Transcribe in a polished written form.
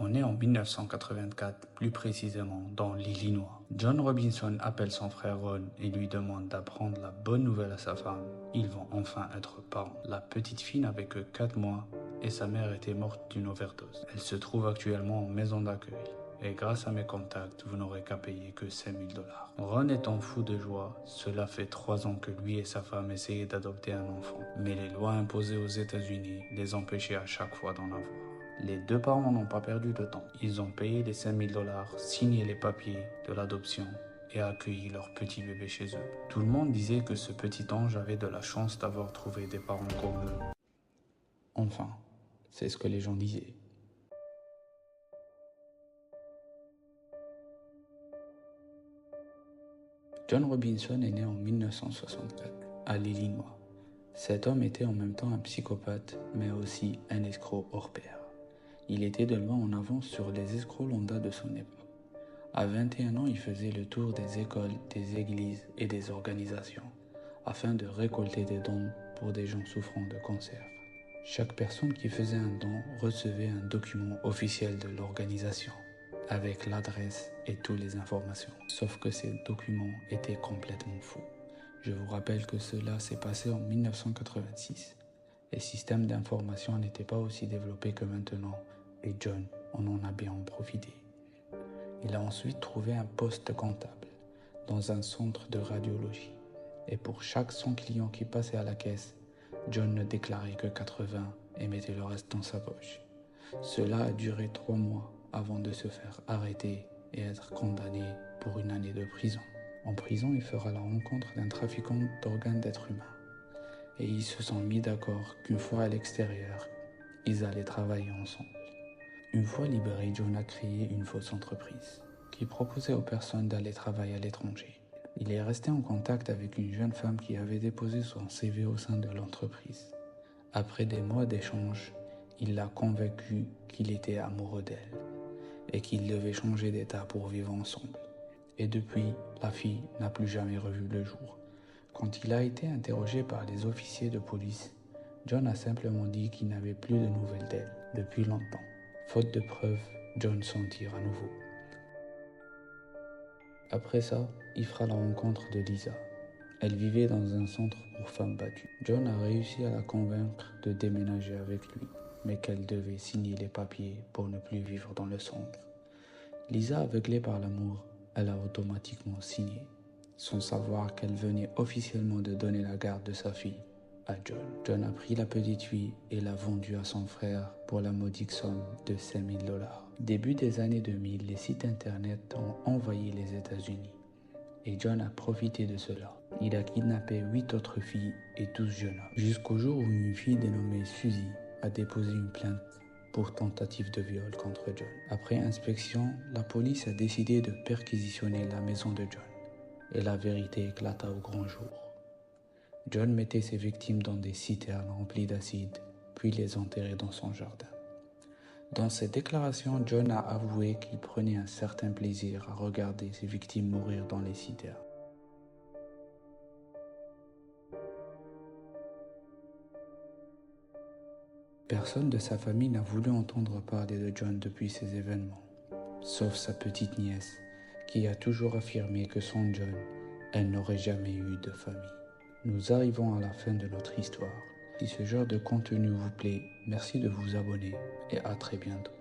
On est en 1984, plus précisément dans l'Illinois. John Robinson appelle son frère Ron et lui demande d'apprendre la bonne nouvelle à sa femme. Ils vont enfin être parents. La petite fille n'avait que 4 mois et sa mère était morte d'une overdose. Elle se trouve actuellement en maison d'accueil. Et grâce à mes contacts, vous n'aurez qu'à payer que $5,000. Ron étant fou de joie, cela fait 3 ans que lui et sa femme essayaient d'adopter un enfant. Mais les lois imposées aux États-Unis les empêchaient à chaque fois d'en avoir. Les deux parents n'ont pas perdu de temps. Ils ont payé les $5,000, signé les papiers de l'adoption et accueilli leur petit bébé chez eux. Tout le monde disait que ce petit ange avait de la chance d'avoir trouvé des parents comme eux. Enfin, c'est ce que les gens disaient. John Robinson est né en 1964, à l'Illinois. Cet homme était en même temps un psychopathe, mais aussi un escroc hors pair. Il était de loin en avance sur les escrocs lambda de son époque. À 21 ans, il faisait le tour des écoles, des églises et des organisations, afin de récolter des dons pour des gens souffrant de cancer. Chaque personne qui faisait un don recevait un document officiel de l'organisation, avec l'adresse et toutes les informations. Sauf que ces documents étaient complètement faux. Je vous rappelle que cela s'est passé en 1986. Les systèmes d'information n'étaient pas aussi développés que maintenant, et John en a bien profité. Il a ensuite trouvé un poste comptable dans un centre de radiologie. Et pour chaque 100 clients qui passaient à la caisse, John ne déclarait que 80 et mettait le reste dans sa poche. Cela a duré 3 mois avant de se faire arrêter et être condamné pour 1 année de prison. En prison, il fera la rencontre d'un trafiquant d'organes d'êtres humains. Et ils se sont mis d'accord qu'une fois à l'extérieur, ils allaient travailler ensemble. Une fois libéré, John a créé une fausse entreprise qui proposait aux personnes d'aller travailler à l'étranger. Il est resté en contact avec une jeune femme qui avait déposé son CV au sein de l'entreprise. Après des mois d'échanges, il l'a convaincue qu'il était amoureux d'elle et qu'ils devaient changer d'état pour vivre ensemble. Et depuis, la fille n'a plus jamais revu le jour. Quand il a été interrogé par les officiers de police, John a simplement dit qu'il n'avait plus de nouvelles d'elle depuis longtemps. Faute de preuves, John s'en tire à nouveau. Après ça, il fera la rencontre de Lisa. Elle vivait dans un centre pour femmes battues. John a réussi à la convaincre de déménager avec lui, mais qu'elle devait signer les papiers pour ne plus vivre dans le centre. Lisa, aveuglée par l'amour, elle a automatiquement signé, sans savoir qu'elle venait officiellement de donner la garde de sa fille à John. John a pris la petite fille et l'a vendue à son frère pour la modique somme de $5,000. Début des années 2000, les sites internet ont envahi les États-Unis et John a profité de cela. Il a kidnappé 8 autres filles et 12 jeunes hommes, jusqu'au jour où une fille dénommée Suzy a déposé une plainte pour tentative de viol contre John. Après inspection, la police a décidé de perquisitionner la maison de John et la vérité éclata au grand jour. John mettait ses victimes dans des citernes remplies d'acide, puis les enterrait dans son jardin. Dans ses déclarations, John a avoué qu'il prenait un certain plaisir à regarder ses victimes mourir dans les citernes. Personne de sa famille n'a voulu entendre parler de John depuis ces événements, sauf sa petite nièce, qui a toujours affirmé que sans John, elle n'aurait jamais eu de famille. Nous arrivons à la fin de notre histoire. Si ce genre de contenu vous plaît, merci de vous abonner et à très bientôt.